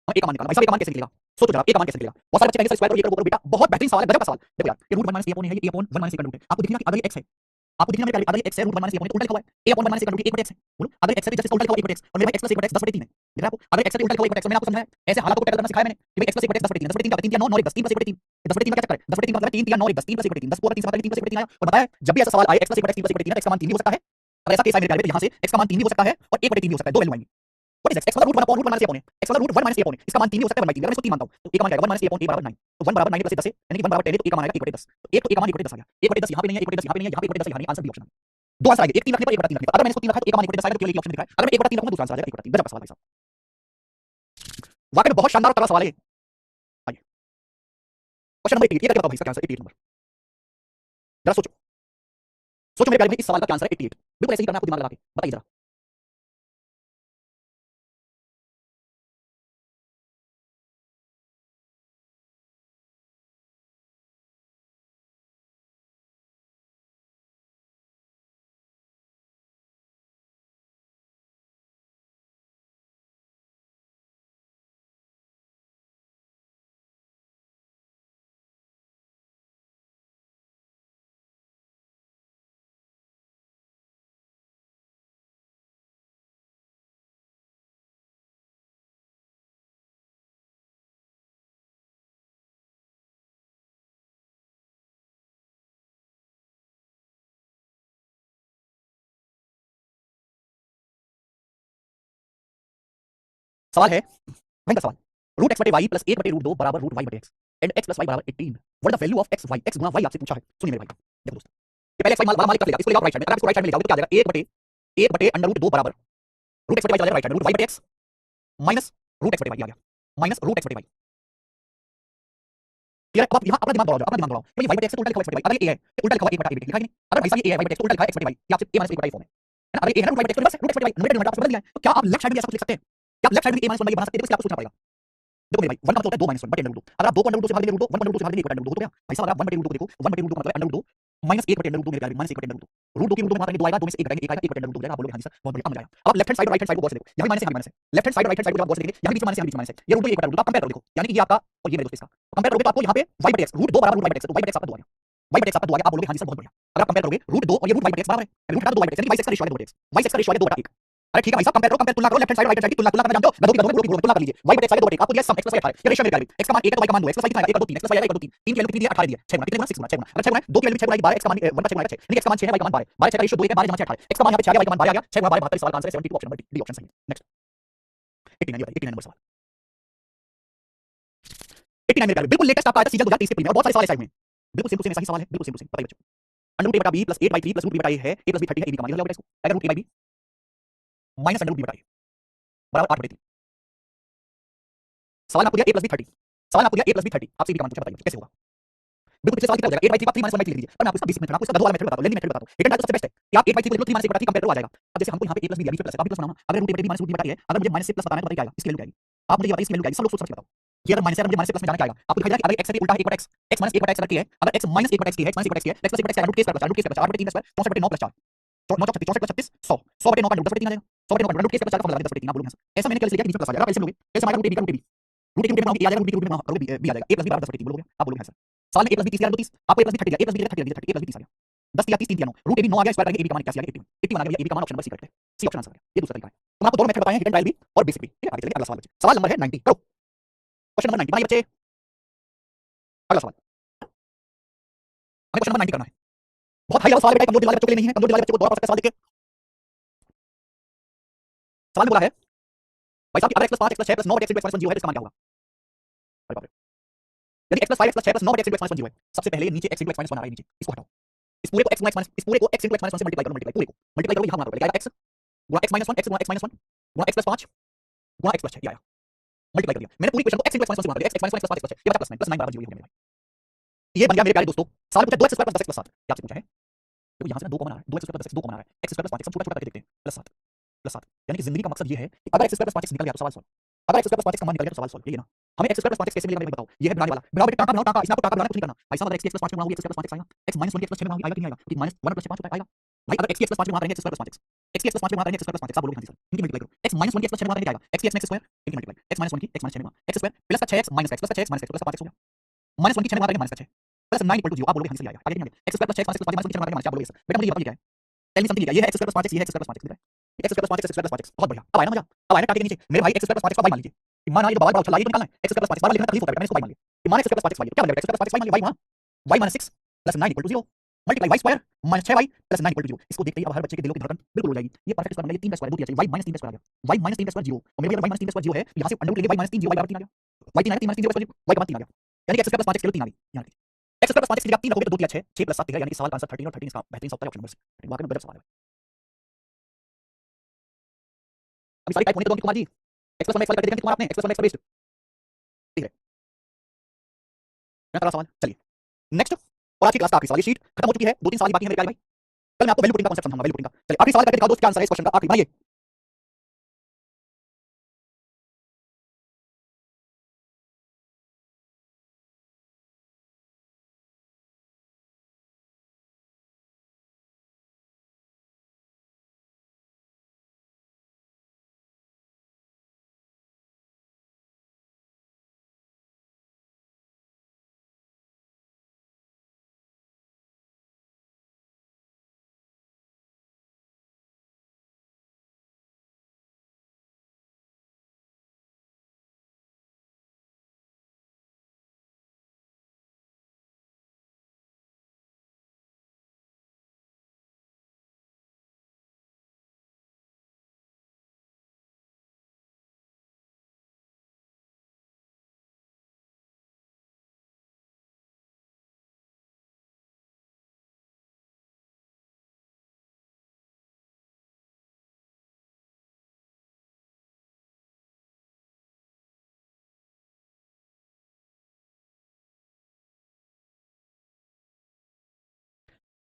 हम एक का मान निकालना भाई साहब, एक का मान कैसे निकलेगा? सोचो जरा एक का मान कैसे निकलेगा? बहुत सारे बच्चे कहेंगे सर स्क्वायर करो ये करो वो करो, बेटा बहुत बेहतरीन सवाल है, गजब का सवाल। देखो यार ये रूट 1 माइनस a अपॉन है, ये a अपॉन 1 माइनस a का रूट है, आपको दिखना कि अगर ये x है, आपको दिखना मेरे अगर ये x है रूट 1 माइनस a अपॉन उल्टा लिखा हुआ है, a अपॉन 1 माइनस a का रूट 1 बटे x है, बोलो अगर x है तो जस्ट उल्टा लिखा हुआ 1 बटे x, और मेरे भाई x प्लस 1 बटे x 10 बटे 3 है, दिख रहा है आपको? अगर x है तो उल्टा लिखा हुआ 1 बटे x, मैंने आपको समझाया ऐसे हालात को टैकल करना सिखाया मैंने कि भाई x प्लस 1 बटे x 10 बटे 3, 10 बटे 3 क्या 3 9 9 1 10, 3 प्लस 1 बटे 3 10 बटे 3 का क्या चक्कर है? 10 बटे 3 का मतलब 3 3 9 1 10, 3 प्लस 1 बटे 3 10 पूरा 3 से 3 प्लस 1 बटे 3 आया, और बताया जब भी ऐसा सवाल आए x प्लस 1 बटे x 3 प्लस 1 बटे 3 x का मान 3 भी हो सकता है, अगर ऐसा केस आए मेरे प्यारे, यहाँ से x का मान 3 भी हो सकता है और 1 बटे 3 भी हो सकता है, दो वैल्यू आएंगी। What is x? x मतलब root 1 upon root 1 minus a upon a, x मतलब root 1 minus a upon a, इसका मान 3 भी हो सकता है 1 बटे 3, अगर मैं इसको 3 मानता हूं तो a का मान आएगा 1 माइनस a अपॉन a बराबर 9, तो 1 बराबर 9 प्लस 10 है, यानी कि 1 बराबर 10 है, तो a का मान आएगा 1 बटे 10, तो 1 तो a का मान 1 बटे 10 आ गया, 1 बटे 10 यहाँ पे नहीं है, 1 बटे 10 यहाँ पे नहीं है, यहाँ पे 1 बटे 10 यहाँ नहीं, आंसर बी ऑप्शन है। दो आंसर आएंगे, एक 3 रखने पर 1 बटा 3 रखने पर, अगर मैंने इसको 3 रखा तो a का मान 1 बटे 10 आएगा, तो केवल एक ऑप्शन दिख रहा है, अगर मैं 1 बटा 3 रखूंगा दूसरा आंसर आ जाएगा 1 बटा 3, गजब का सवाल भाई साहब, वाकई में बहुत शानदार और तगड़ा सवाल है। आइए क्वेश्चन नंबर 88, ये करके बताओ भाई इसका क्या आंसर 88 नंबर, जरा सोचो सोचो मेरे प्यारे भाई, इस सवाल का क्या आंसर है 88, बिल्कुल ऐसे ही करना आपको दिमाग लगा के, बताइए जरा। सवाल है भयंकर सवाल, रूट एक्स बटे वाई प्लस 1 बटे रूट 2 बराबर रूट वाई बटे x and x plus y बराबर 18, what is the value of x y, x गुणा वाई आपसे पूछा है। सुनिए मेरे भाई देखो दोस्तों, ये पहले एक्स वाई वाला मान लेगा, इसको ले जाओ राइट साइड में, अगर इसको राइट साइड में ले जाओगे तो क्या आ जाएगा 1 बटे अंडर रूट 2 बराबर रूट एक्स बटे वाई चला जाएगा राइट साइड में, रूट वाई बटे एक्स माइनस रूट एक्स बटे वाई आ गया, माइनस रूट एक्स बटे वाई। क्लियर? अब आप यहां अपना दिमाग दौड़ाओ, अपना दिमाग दौड़ाओ, तो ये वाई बटे एक्स तो उल्टा लिखा हुआ एक्स बटे वाई, अगर ये a है तो उल्टा लिखा हुआ 1 बटा a लिखा है नहीं, अगर भाई साहब ये a है वाई बटे एक्स तो उल्टा लिखा है एक्स बटे वाई, ये आपसे a माइनस 1 बटा a फॉर्म है ना, अगर ये a है ना रूट वाई बटे एक्स तो बस रूट एक्स बटे वाई न्यूमरेटर डिनोमिनेटर आपसे बदल दिया है, तो क्या आप लेफ्ट साइड में ऐसा कुछ लिख सकते हैं? क्या आप लेफ्ट साइड में a माइनस 1 बना सकते हैं? इसलिए आपको सोचना पड़ेगा। देखो मेरे भाई 1 का मतलब होता है 2 माइनस 1 बटे अंडर रूट 2, अगर आप 2 को अंडर रूट 2 से भाग देंगे रूट 2, 1 अंडर रूट 2 से भाग देंगे 1 बटे अंडर रूट 2, तो क्या भाई साहब अगर आप 1 बटे रूट 2 को देखो, 1 बटे रूट 2 का मतलब है अंडर रूट 2 माइनस 1 बटे अंडर रूट 2 मेरे प्यारे, माइनस 1 बटे अंडर रूट 2, रूट 2 की रूट 2 में करेंगे 2 आएगा, 2 में से 1 घटाएंगे 1 आएगा, 1 बटे अंडर रूट 2 जाएगा, आप बोलोगे हां जी सर बहुत बढ़िया, अब मजा आया। अब आप लेफ्ट हैंड साइड और राइट हैंड साइड को गौर से देखो, यहां भी माइनस है, यहां भी माइनस है, लेफ्ट हैंड साइड और राइट हैंड साइड को आप गौर से देखेंगे, यहां भी बीच में माइनस है, यहां बीच में माइनस है, ये रूट 2 1 बटा रूट 2 आप कंपेयर करो देखो, यानी कि ये आपका और ये मेरे दोस्त इसका कंपेयर करोगे तो आपको यहां पे y बटे x रूट 2 बराबर रूट y बटे x, तो y बटे x आपका 2 आ गया, y बटे x आपका 2 आ गया, आप बोलोगे हां जी सर बहुत बढ़िया। अगर आप कंपेयर करोगे रूट 2 और ये रूट y बटे x बराबर है, रूट हटा दो 2 y बटे x, यानी y से x का रेशियो आ गया 2 बटे x, y से x का रेशियो आ गया 2 बटा 1। अरे ठीक है भाई साहब कंपेयर करो, कंपेयर तुलना करो, left hand side right hand side की तुलना करना जानते हो, गधों की गधों में तुलना कर लीजिए, y बटे x आ गया 2 बटे 1, आपको दिया सम x प्लस y 18, ये रेशियो मेरे प्यारे, x का मान 1 है तो y का मान 2 है, x प्लस y कितना आएगा 1 और 2 3, x प्लस y आएगा 1 और 2 3, 3 की वैल्यू कितनी दी है 18 दी है, 6 गुना कितने गुना 6 गुना 6 गुना, अगर 6 गुना 2 की वैल्यू 6 गुना 12, x का मान 1 का 6 गुना 6, यानी x का मान 6 है y का मान 12, 12 6 का रेशियो 2 है 12 जमा 6 18, x का मान यहां पे 6 आ गया y का मान 12 आ गया, 6 गुना 12 72, सवाल का आंसर है 72, ऑप्शन नंबर डी ऑप्शन सही है। नेक्स्ट 89 ये 89 नंबर सवाल, 89 मेरे प्यारे बिल्कुल लेटेस्ट आपका आया था सीजन 2023 से प्रीमियर, और बहुत सारे सवाल साइड में बिल्कुल सेम टू सेम ऐसा ही सवाल है, बिल्कुल सेम टू सेम, बताइए बच्चों। अंडर रूट a बटा b plus 8 by 3 plus root b बटा a है, a प्लस b 30 है, a b का मान निकालो बेटा इसको, अगर root a by b minus under root b बटा a बराबर 8 बटे 3। सवाल आपको दिया a प्लस b 30, सवाल आपको दिया a प्लस b 30, आपसे b का मान पूछा, बताइए कैसे होगा? बिल्कुल पिछले सवाल की तरह हो जाएगा 8/3 का 3 - 1/3 लिख लीजिए। पर मैं आपको इसका बेसिक मेथड आपको इसका गधो वाला मेथड बताता हूं, लेंदी मेथड बताता हूं। हिडन डायरेक्ट सबसे बेस्ट है कि आप 8/3 को लिख लो 3 - 1/3 कंपेयर हो जाएगा। अब जैसे हमको यहां पे a + b दिया b + है, अब b + बनाना अगर √a/b - √b/t है, अगर मुझे -a प्लस बताना है तो बताइए क्या आएगा, इसकी वैल्यू क्या आएगी? आप मुझे ये बताइए इसकी वैल्यू क्या आएगी, सब लोग सोच समझ के बताओ। ये अगर माइनस है, मुझे माइनस से प्लस में जाना क्या आएगा? आपको दिखाई दे रहा है कि अगर x है तो उल्टा है 1/x, x - 1/x अगर t है, अगर x - 1/x t है, x - 1/x t है, x + 1/x क्या है, √k² + 4 √k² + 4 √3 ² 64/9 + 4 9 × 34 64 + 36 100 100/9 का 10/3 आ जाएगा 100/9 का √k² + 4 का फॉर्मूला 10/3 आप बोलोगे ऐसा मैंने क्या लिया कि बीच में प्लस आ जाएगा, आप ऐसे लोगे कैसे आएगा √a b का √a b √a √a बनाओगे a आ जाएगा √b √b बनाओगे b आ जाएगा a + b = 10/3 बोलोगे आप बोलोगे सर सवाल में a + b 30 30 आपको a + b 30 दिया a + b 30 दिया 30 a + b 30 आ गया 10 दिया 30 3 दिया 9 √a b 9 आ गया स्क्वायर करेंगे a b का मान क्या आ गया 81 आ गया a b का मान ऑप्शन नंबर सी करेक्ट है सी ऑप्शन आंसर है ये दूसरा तरीका है। तो मैं आपको दोनों मेथड बताए हैं हिडन डायल भी और बेसिक भी ठीक है। आगे चलिए अगला सवाल बच्चे सवाल नंबर है 90 करो क्वेश्चन नंबर 90 बनाइए बच्चे अगला सवाल हमें क्वेश्चन नंबर 90 करना है। बहुत हाई लेवल सवाल है बेटा कमजोर दिल वाले बच्चों के लिए नहीं है कमजोर दिल वाले बच्चे को दोबारा पढ़ सकते सवाल देखिए सवाल में बोला है भाई साहब अगर x + 5 x + 6 + 9 x * x = 0 है तो इसका मान क्या होगा। अरे बाप रे यदि x + 5 x + 6 + 9 x * x = 0 है सबसे पहले ये नीचे x * x - 1 आ रहा है नीचे इसको हटाओ इस पूरे को x * इस पूरे को x * x - 1 से मल्टीप्लाई करो पूरे को मल्टीप्लाई करो यहां बना पड़ेगा x गुणा x - 1 x गुणा x - 1 गुणा x + 5 गुणा x + 6 ये आया मल्टीप्लाई कर दिया मैंने पूरी इक्वेशन को x * x - 1 से गुणा कर दिया x - 1 + 5 + 6 ये बचा +9 बराबर 0 हो गया मेरे भाई। ये बन गया मेरे प्यारे दोस्तों सवाल पूछा 2x² + 10x + 7 क्या आपसे पूछा है देखो यहां से ना 2 कॉमन आ रहा है 2x² + 10x 2 कॉमन आ रहा है x² + 5 हम छोटा छोटा करके देखते हैं +7 यानी कि जिंदगी का मकसद ये है कि अगर x² + 5 निकल गया तो सवाल सॉल्व अगर x² + 5 का मान निकल गया तो सवाल सॉल्व ये ना हमें x² + 5 कैसे मिलेगा मैं बताओ ये है बनाने वाला बनाओ बेटा टाका बनाओ टाका इसमें आपको टाका बनाना कुछ नहीं करना भाई साहब अगर x + 5 में बनाओगे x² + 5 आएगा x - 1 x + 6 में बनाओगे आएगा कि नहीं आएगा क्योंकि -1 + 6 5 होता है आएगा भाई अगर x + 5 में बना करेंगे x² + 5x x + 5 में बना करेंगे x² + 5x आप बोलोगे हां जी सर इनकी मल्टीप्लाई करो x - 1 x + 6 में बना करेंगे क्या आएगा x की x स्क्वायर इनकी मल्टीप्लाई x - 1 की x - 6 में x स्क्वायर प्लस का 6x - x प्लस का 6x - x प्लस का 5x हो गया -1 की 6 में बना करेंगे -6 प्लस 9 = 0 आप बोलोगे हां जी सर आएगा आगे नहीं आगे x² + 6 5x + 5 -6 में बना करेंगे आप बोलोगे सर बेटा मुझे ये बताओ ये क्या है टेल मी समथिंग ये है x² + 5x ये है x² + 5x दिख रहा है x² + 5x x² + 5x बहुत बढ़िया अब आया ना मजा अब आया ना टाके के नीचे मेरे भाई x² + 5x का y मान लीजिए कि माना ये बवाल बड़ा अच्छा ये तो निकालना है x² + 5x बार लिखना तकलीफ होता है मैंने इसको y मान लिया कि माना x² + 5x y क्या बनेगा x² + 5x y मान लिया y वहां y - 6 + 9 = 0 multiply y square - 6y + 9 = 0 इसको देखते ही अब हर बच्चे के दिलों की धड़कन बिल्कुल हो जाएगी ये परफेक्ट स्क्वायर मतलब ये 3 का स्क्वायर 2 दिया चाहिए y - 3 का स्क्वायर आ गया y - 3 का स्क्वायर 0 और मेरे अगर y - 3 का स्क्वायर 0 है तो यहां से अंडर रूट लेंगे y - 3 0 y = 3 आ गया y 3 आ गया 3 - 3 0 y = 3 आ गया यानी कि x² + 5x 3 आ गई यहां x² + 5x की जगह 3 रखोगे तो 2 3 6 6 + 7 यानी कि सवाल का आंसर 13 और 13 इसका बेहतरीन सा उत्तर है ऑप्शन नंबर सी वाकई में गजब सवाल है। अभी सारी टाइप होने तो कुमार जी x + 1 x वाली करके देखा कुमार आपने x + 1 x का बेस्ड ठीक है मैं अगला सवाल चलिए नेक्स्ट और आज की क्लास का आखिरी सवाल ये शीट खत्म हो चुकी है 2 3 सवाल ही बाकी हैं मेरे प्यारे भाई कल मैं आपको वैल्यू पुटिंग का कांसेप्ट समझाऊंगा वैल्यू पुटिंग का चलिए आखिरी सवाल करके दिखाओ दोस्त क्या आंसर है इस क्वेश्चन का आखिरी बनाइए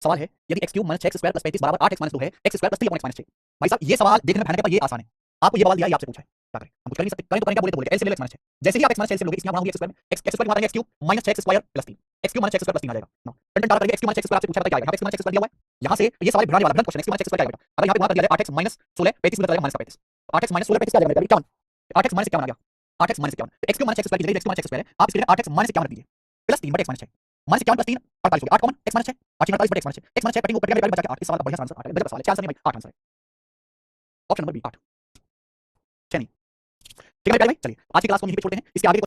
सवाल है यदि x³ - 6x² + 35 = 8x - 2 है x² + 3 / x - 6 भाई साहब ये सवाल देखने में भयानक है पर ये आसान है आपको ये सवाल दिया ये आपसे पूछा है क्या करें हम कुछ कर नहीं सकते करें तो करें क्या बोले तो बोले l से ले लो x - 6 जैसे ही आप x - 6 से लोगे इसमें बनाओगे x² में x² की बात करेंगे x³ - 6x² + 3 x³ - 6x² + 3 आ जाएगा नो टन टन करेंगे x³ - 6x² आपसे पूछा बताइए यहां पे x³ - 6x² दिया हुआ है यहां से ये सवाल भिड़ाने वाला भ्रम क्वेश्चन x³ - 6x² क्या आएगा अगर यहां पे गुणा कर दिया जाए 8x - 16 35 गुणा कर जाएगा -35 8x - 16 35 क्या आ जाएगा 51 8x - 51 आ गया 8x - 51 तो x³ - 6x² की जगह x³ - 6x² है आप इसके लिए 8x - 51 रख दीजिए प्लस 3 बटे x - 6 -51 + 3 48 हो गया 8 कॉमन x - 6 8 48 बटे x - 6 x - 6 कटिंग ऊपर गया मेरे बचा के 8 इस सवाल का बढ़िया आंसर 8 है गजब सवाल है 4 आंसर नहीं भाई 8 आंसर है ऑप्शन नंबर बी 8 6 नहीं ठीक है मेरे प्यारे भाई चलिए आज की क्लास को यहीं पे छोड़ते हैं इसके आगे